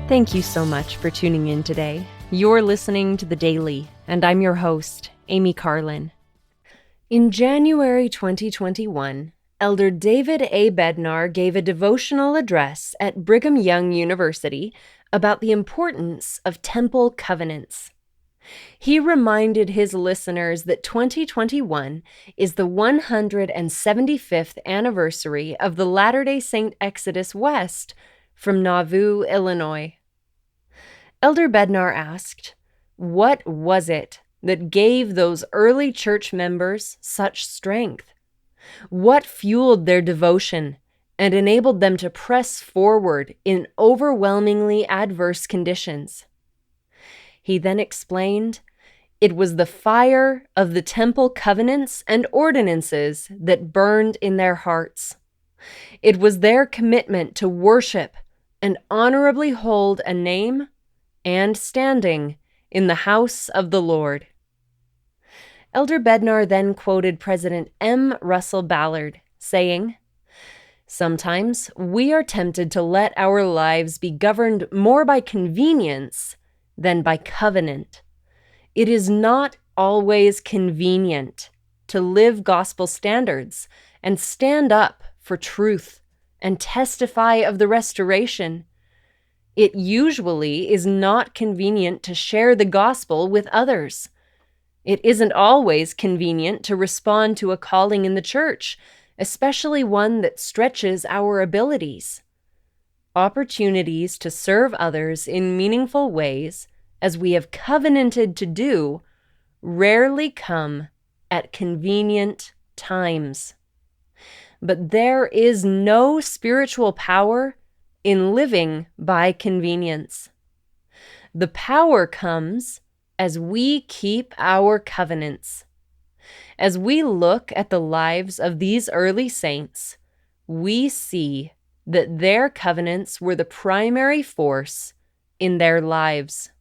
Thank you so much for tuning in today. You're listening to The Daily, and I'm your host, Amy Carlin. In January 2021, Elder David A. Bednar gave a devotional address at Brigham Young University about the importance of temple covenants. He reminded his listeners that 2021 is the 175th anniversary of the Latter-day Saint Exodus west from Nauvoo, Illinois. Elder Bednar asked, what was it that gave those early church members such strength? What fueled their devotion and enabled them to press forward in overwhelmingly adverse conditions? He then explained, it was the fire of the temple covenants and ordinances that burned in their hearts. It was their commitment to worship and honorably hold a name and standing in the house of the Lord. Elder Bednar then quoted President M. Russell Ballard, saying, sometimes we are tempted to let our lives be governed more by convenience than by covenant. It is not always convenient to live gospel standards and stand up for truth and testify of the restoration. It usually is not convenient to share the gospel with others. It isn't always convenient to respond to a calling in the church, especially one that stretches our abilities. Opportunities to serve others in meaningful ways, as we have covenanted to do, rarely come at convenient times. But there is no spiritual power in living by convenience. The power comes as we keep our covenants. As we look at the lives of these early saints, we see that their covenants were the primary force in their lives.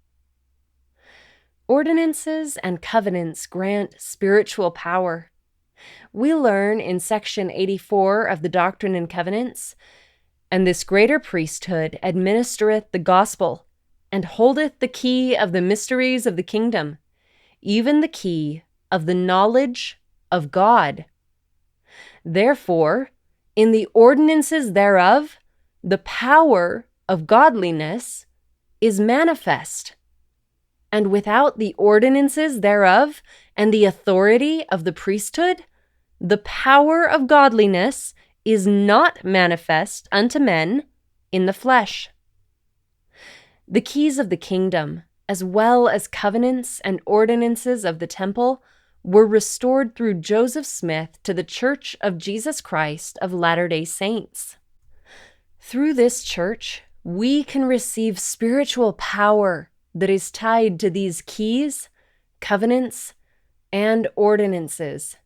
Ordinances and covenants grant spiritual power. We learn in section 84 of the Doctrine and Covenants, and this greater priesthood administereth the gospel, and holdeth the key of the mysteries of the kingdom, even the key of the knowledge of God. Therefore, in the ordinances thereof, the power of godliness is manifest. And without the ordinances thereof and the authority of the priesthood, the power of godliness is not manifest unto men in the flesh. The keys of the kingdom, as well as covenants and ordinances of the temple, were restored through Joseph Smith to the Church of Jesus Christ of Latter-day Saints. Through this church, we can receive spiritual power that is tied to these keys, covenants, and ordinances.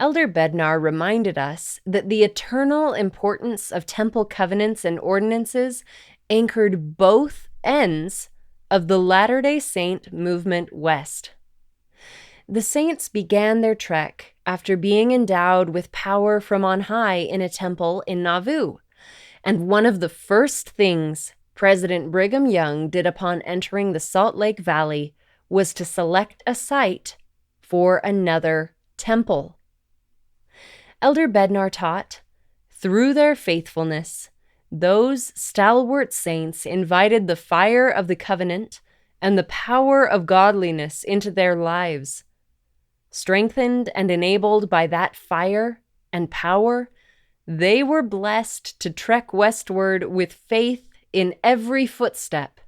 Elder Bednar reminded us that the eternal importance of temple covenants and ordinances anchored both ends of the Latter-day Saint movement west. The saints began their trek after being endowed with power from on high in a temple in Nauvoo, and one of the first things President Brigham Young did upon entering the Salt Lake Valley was to select a site for another temple. Elder Bednar taught, through their faithfulness, those stalwart saints invited the fire of the covenant and the power of godliness into their lives. Strengthened and enabled by that fire and power, they were blessed to trek westward with faith in every footstep.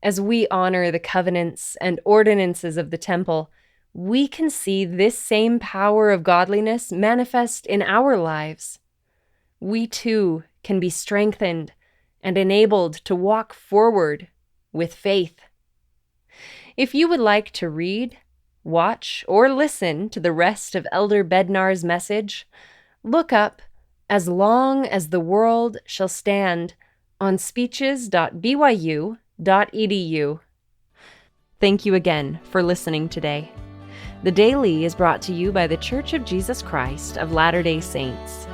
As we honor the covenants and ordinances of the temple, we can see this same power of godliness manifest in our lives. We too can be strengthened and enabled to walk forward with faith. If you would like to read, watch, or listen to the rest of Elder Bednar's message, look up As Long as the World Shall Stand on speeches.byu.edu. Thank you again for listening today. The Daily is brought to you by the Church of Jesus Christ of Latter-day Saints.